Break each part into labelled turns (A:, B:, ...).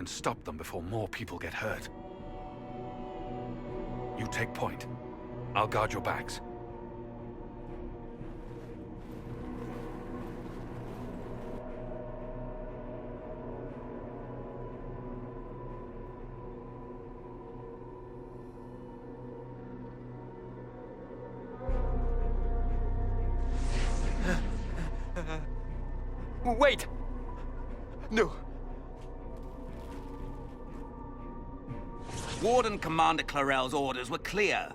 A: and stop them before more people get hurt. You take point. I'll guard your backs.
B: Wait! No.
C: Warden Commander Clarel's orders were clear.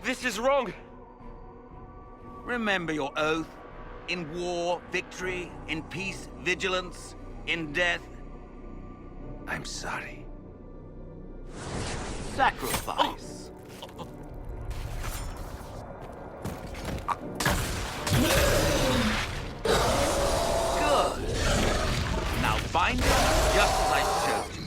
B: This is wrong!
C: Remember your oath. In war, victory. In peace, vigilance. In death,
A: I'm sorry.
C: sacrifice. Good. Now bind it just as I showed you.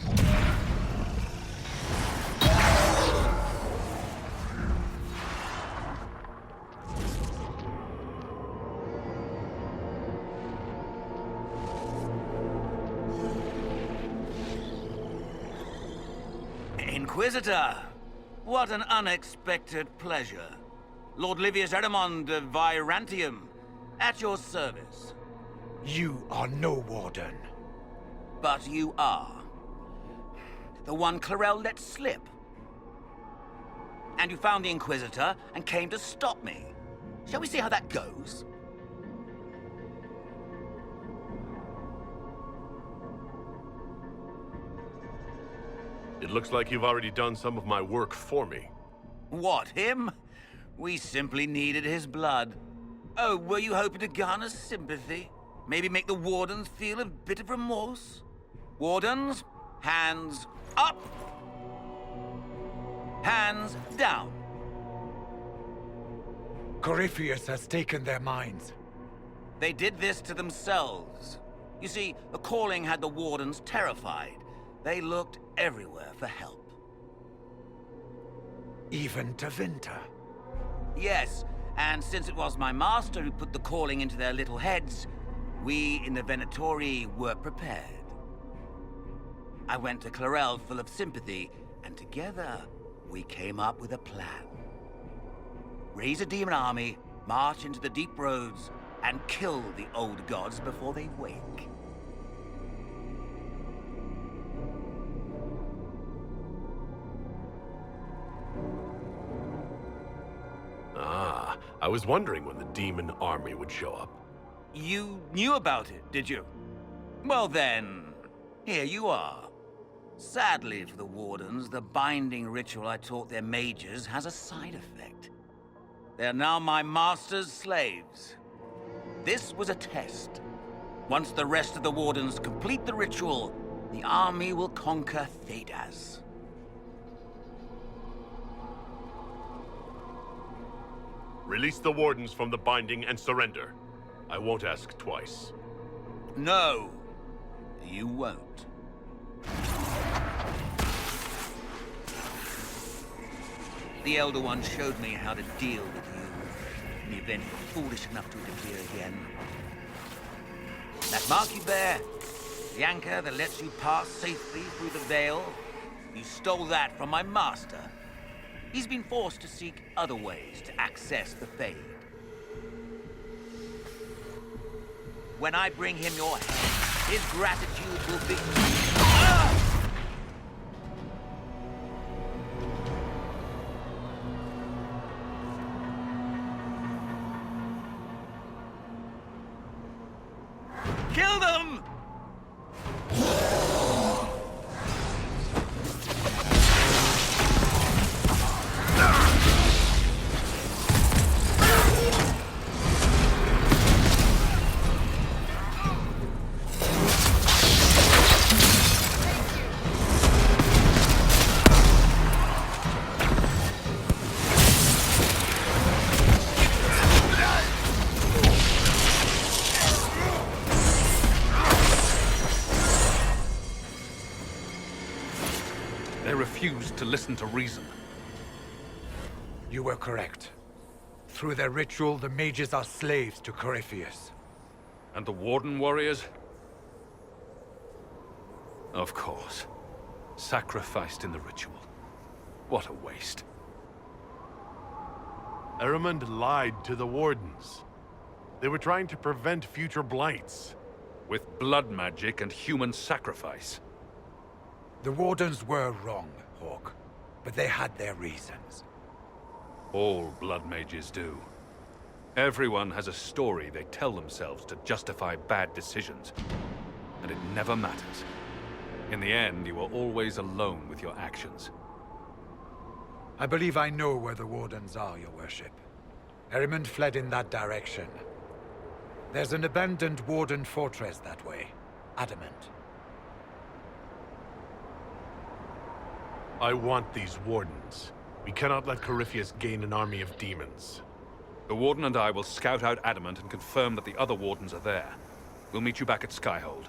C: Inquisitor, what an unexpected pleasure. Lord Livius Erimond of Virantium, at your service.
D: You are no warden.
C: But you are. The one Clarel let slip. And you found the Inquisitor and came to stop me. Shall we see how that goes?
E: It looks like you've already done some of my work for me.
C: What, him? We simply needed his blood. Oh, were you hoping to garner sympathy? Maybe make the Wardens feel a bit of remorse? Wardens, hands up! Hands down.
D: Corypheus has taken their minds.
C: They did this to themselves. You see, the calling had the Wardens terrified. They looked everywhere for help.
D: Even to Vinter.
C: Yes, and since it was my master who put the calling into their little heads, we in the Venatori were prepared. I went to Clarel full of sympathy, and together we came up with a plan. Raise a demon army, march into the deep roads, and kill the old gods before they wake.
E: Ah, I was wondering when the demon army would show up.
C: You knew about it, did you? Well then, here you are. Sadly for the Wardens, the binding ritual I taught their mages has a side effect. They are now my master's slaves. This was a test. Once the rest of the Wardens complete the ritual, the army will conquer Thedas.
E: Release the wardens from the binding and surrender. I won't ask twice.
C: No, you won't. The Elder One showed me how to deal with you in the event you're foolish enough to interfere again. That mark you bear, the anchor that lets you pass safely through the veil, you stole that from my master. He's been forced to seek other ways to access the Fade. When I bring him your head, his gratitude will be... Ah! Kill them!
A: They refused to listen to reason.
D: You were correct. Through their ritual, the mages are slaves to Corypheus.
A: And the Warden warriors? Of course. Sacrificed in the ritual. What a waste.
E: Erimund lied to the Wardens. They were trying to prevent future blights.
A: With blood magic and human sacrifice.
D: The Wardens were wrong, Hawk. But they had their reasons.
A: All blood mages do. Everyone has a story they tell themselves to justify bad decisions. And it never matters. In the end, you are always alone with your actions.
D: I believe I know where the Wardens are, Your Worship. Erimund fled in that direction. There's an abandoned Warden fortress that way. Adamant.
E: I want these Wardens. We cannot let Corypheus gain an army of demons.
A: The Warden and I will scout out Adamant and confirm that the other Wardens are there. We'll meet you back at Skyhold.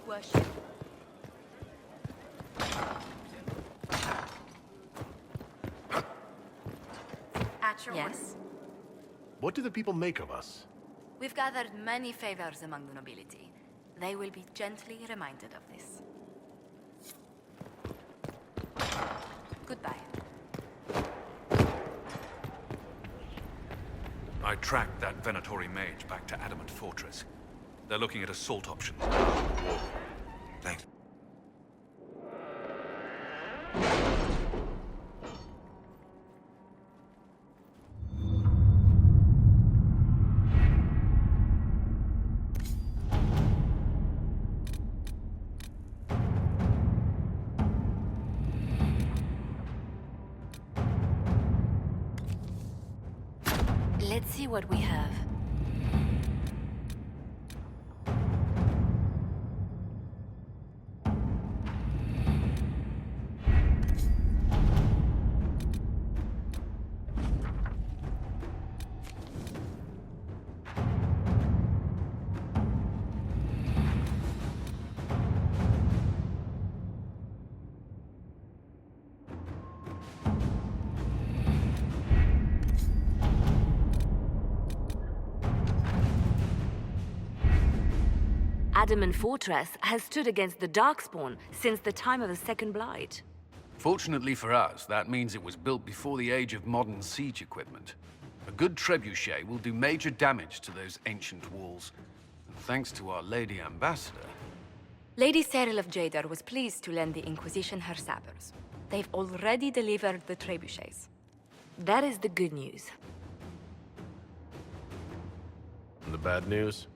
F: Worship. At your yes.
E: What do the people make of us?
F: We've gathered many favors among the nobility. They will be gently reminded of this. Goodbye.
A: I tracked that Venatori mage back to Adamant Fortress. They're looking at assault options.
C: Thanks.
F: Let's see what we have. Adamant Fortress has stood against the Darkspawn since the time of the Second Blight.
G: Fortunately for us, that means it was built before the age of modern siege equipment. A good trebuchet will do major damage to those ancient walls. And thanks to our Lady Ambassador...
F: Lady Cyril of Jadar was pleased to lend the Inquisition her sabers. They've already delivered the trebuchets. That is the good news.
E: And the bad news?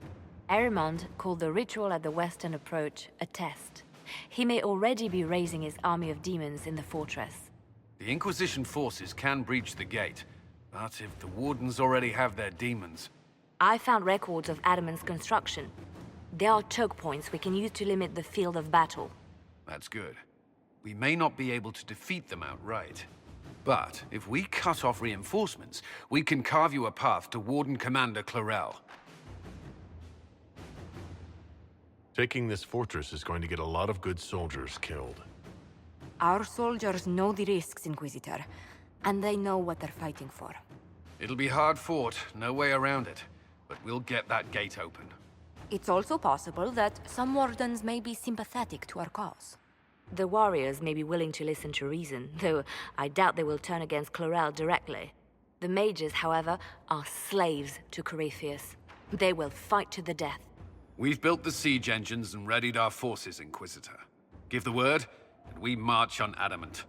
F: Erimund called the ritual at the western approach a test. He may already be raising his army of demons in the fortress.
G: The Inquisition forces can breach the gate, but if the Wardens already have their demons...
F: I found records of Adamant's construction. There are choke points we can use to limit the field of battle.
G: That's good. We may not be able to defeat them outright. But if we cut off reinforcements, we can carve you a path to Warden Commander Clarel.
E: Taking this fortress is going to get a lot of good soldiers killed.
F: Our soldiers know the risks, Inquisitor, and they know what they're fighting for.
G: It'll be hard fought, no way around it. But we'll get that gate open.
F: It's also possible that some wardens may be sympathetic to our cause. The warriors may be willing to listen to reason, though I doubt they will turn against Clarel directly. The mages, however, are slaves to Corypheus. They will fight to the death.
G: We've built the siege engines and readied our forces, Inquisitor. Give the word, and we march on Adamant.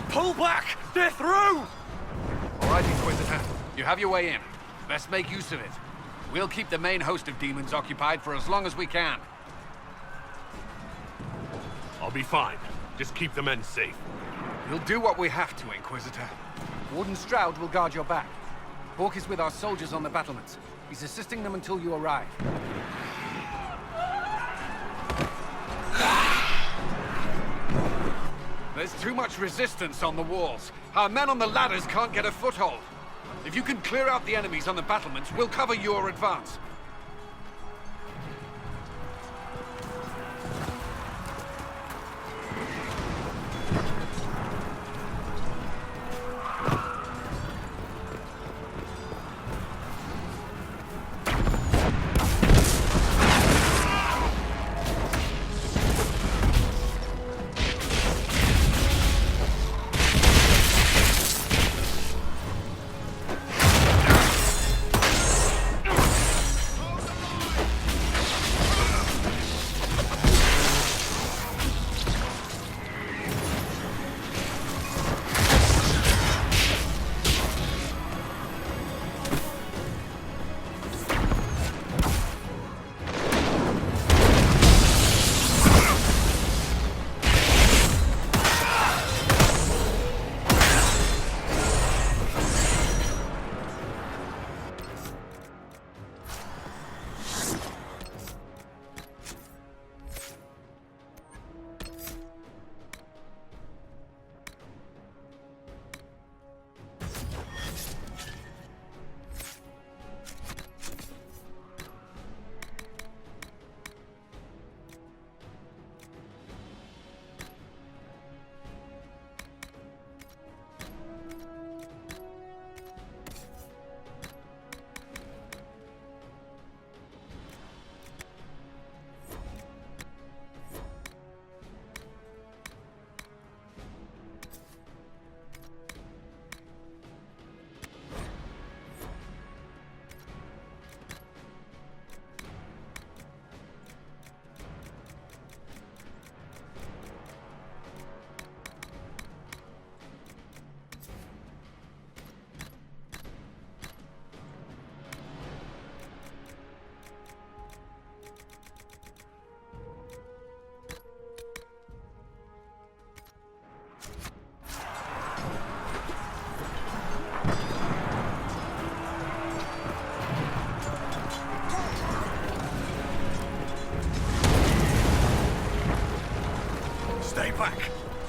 B: Pull back! They're through!
G: All right, Inquisitor. You have your way in. Best make use of it. We'll keep the main host of demons occupied for as long as we can.
E: I'll be fine. Just keep the men safe.
G: We'll do what we have to, Inquisitor. Warden Stroud will guard your back. Hawk is with our soldiers on the battlements. He's assisting them until you arrive. There's too much resistance on the walls. Our men on the ladders can't get a foothold. If you can clear out the enemies on the battlements, we'll cover your advance.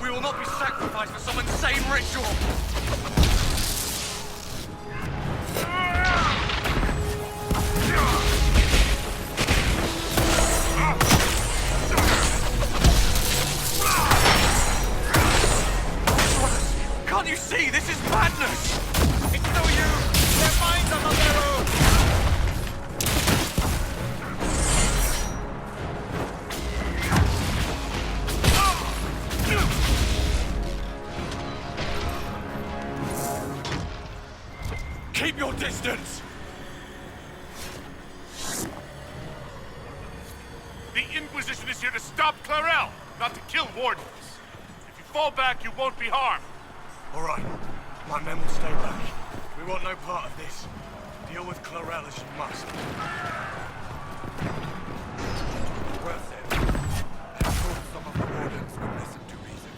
B: We will not be sacrificed for some insane ritual! Can't you see? This is madness! It's no use! Their minds are not their own! Keep your distance!
E: The Inquisition is here to stop Clarel, not to kill wardens. If you fall back, you won't be harmed.
B: All right. My men will stay back. We want no part of this. Deal with Clarel as you must.
D: Worth it. I hope some of the wardens will listen to reason.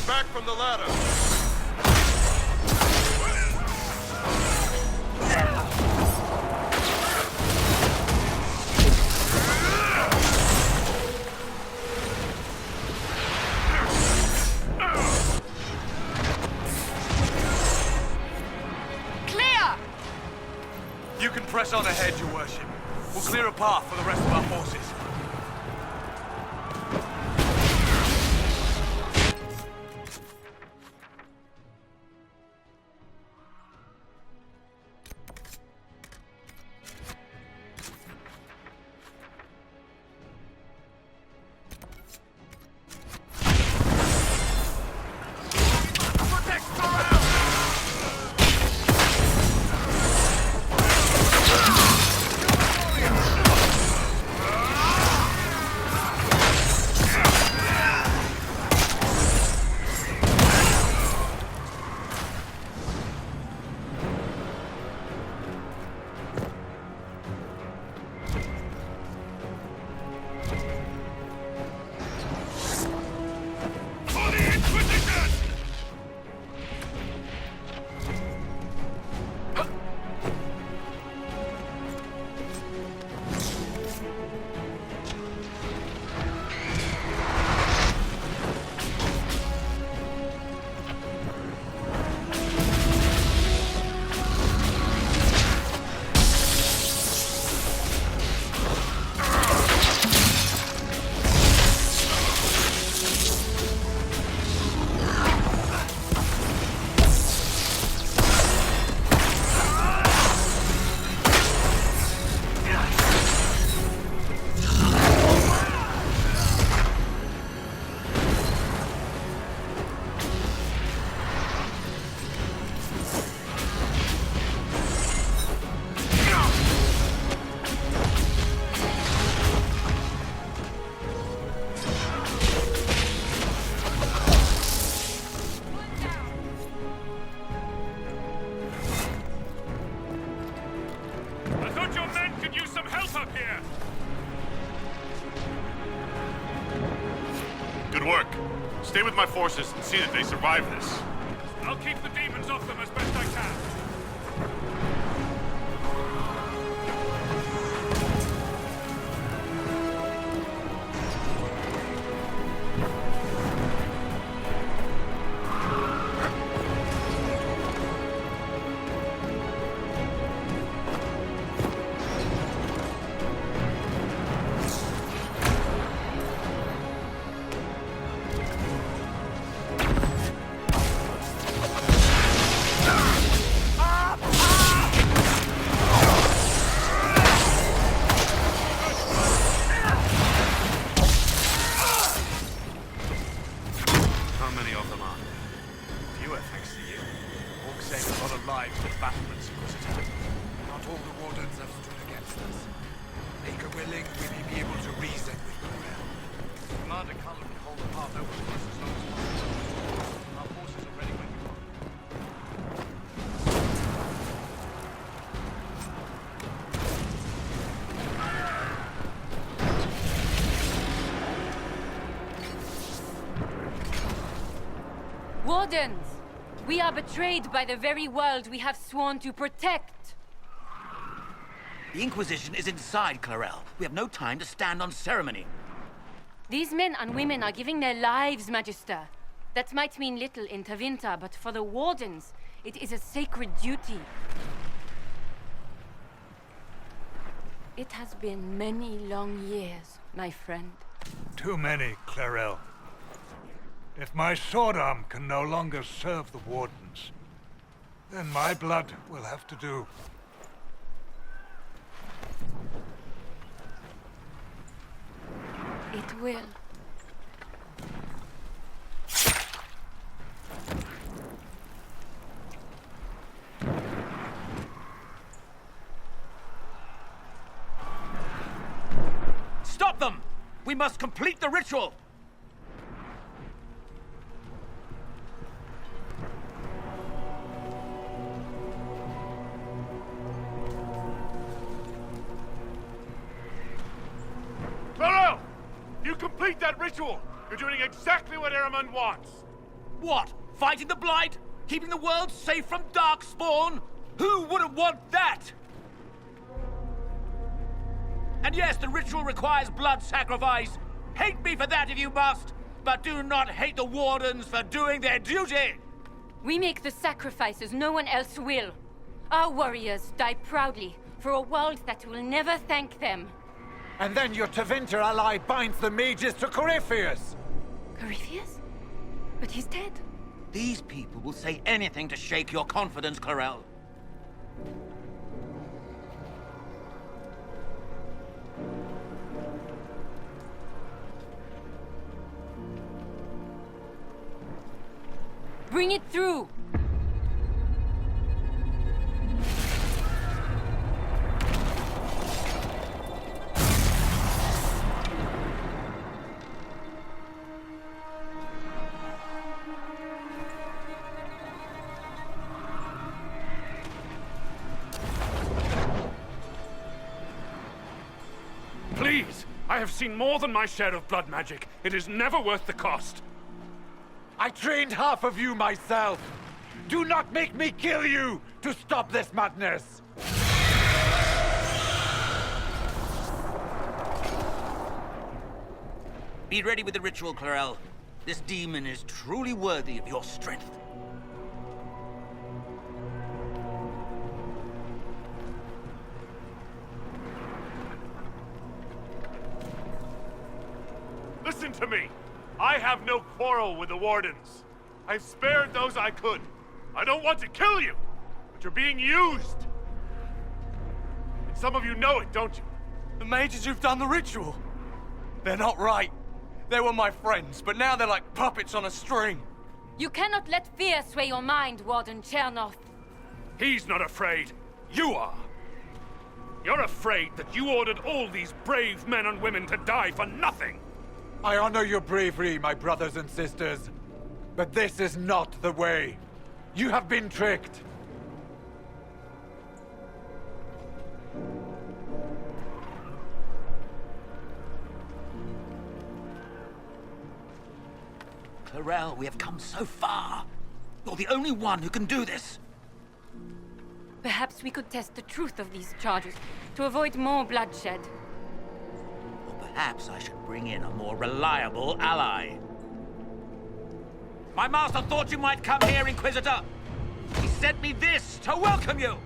E: Back from the ladder.
F: Clear!
B: You can press on ahead, Your Worship. We'll clear a path for the rest of our forces.
E: Good work. Stay with my forces and see that they survive this.
A: I'll keep the demons off them as best I can.
H: Wardens! We are betrayed by the very world we have sworn to protect.
C: The Inquisition is inside, Clarel. We have no time to stand on ceremony.
H: These men and women are giving their lives, Magister. That might mean little in Tavinta, but for the Wardens, it is a sacred duty. It has been many long years, my friend.
I: Too many, Clarel. If my sword arm can no longer serve the Wardens, then my blood will have to do.
H: It will.
C: Stop them! We must complete the ritual!
E: Clorel! You complete that ritual! You're doing exactly what Ehrman wants!
C: What? Fighting the Blight? Keeping the world safe from Darkspawn? Who wouldn't want that? And yes, the ritual requires blood sacrifice. Hate me for that if you must, but do not hate the Wardens for doing their duty!
H: We make the sacrifices no one else will. Our warriors die proudly for a world that will never thank them.
D: And then your Tavinta ally binds the mages to Corypheus!
H: Corypheus? But he's dead.
C: These people will say anything to shake your confidence, Clarel.
H: Bring it through!
E: Please! I have seen more than my share of blood magic. It is never worth the cost.
D: I trained half of you myself! Do not make me kill you to stop this madness!
C: Be ready with the ritual, Clarel. This demon is truly worthy of your strength.
E: Listen to me! I have no quarrel with the Wardens. I've spared those I could. I don't want to kill you, but you're being used. And some of you know it, don't you?
B: The mages who've done the ritual. They're not right. They were my friends, but now they're like puppets on a string.
H: You cannot let fear sway your mind, Warden Chernoff.
E: He's not afraid. You are. You're afraid that you ordered all these brave men and women to die for nothing.
D: I honor your bravery, my brothers and sisters. But this is not the way. You have been tricked.
C: Clarel, we have come so far. You're the only one who can do this.
H: Perhaps we could test the truth of these charges to avoid more bloodshed.
C: Or perhaps I should bring in a more reliable ally. My master thought you might come here, Inquisitor. He sent me this to welcome you.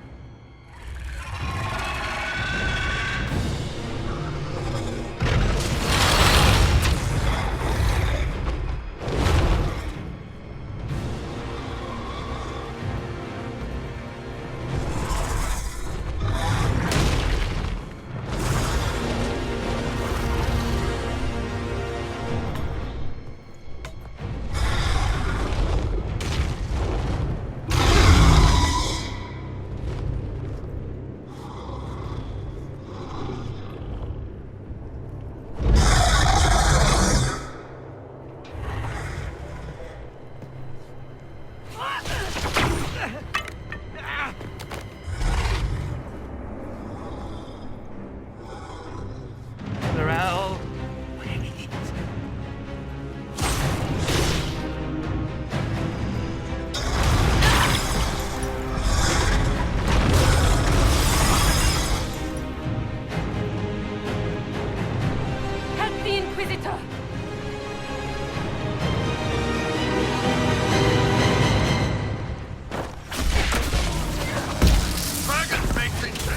H: Inquisitor!
B: Dragons make things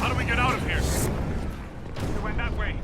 B: How do we get out of here? They went that way.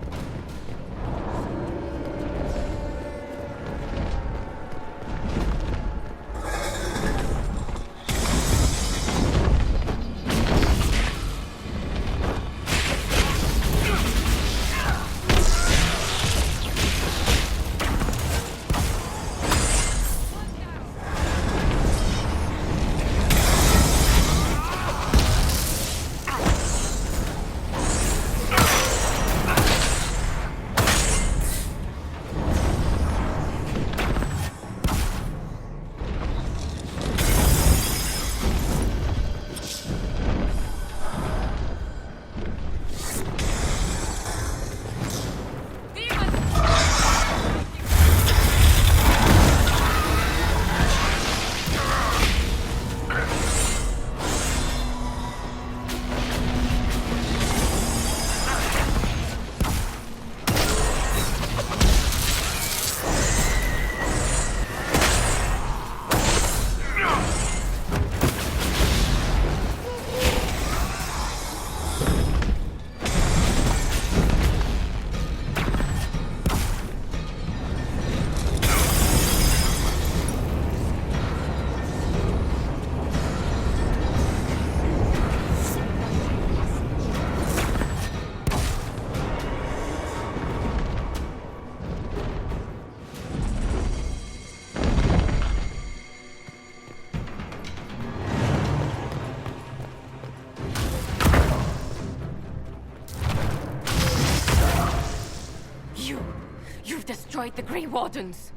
H: You've destroyed the Grey Wardens!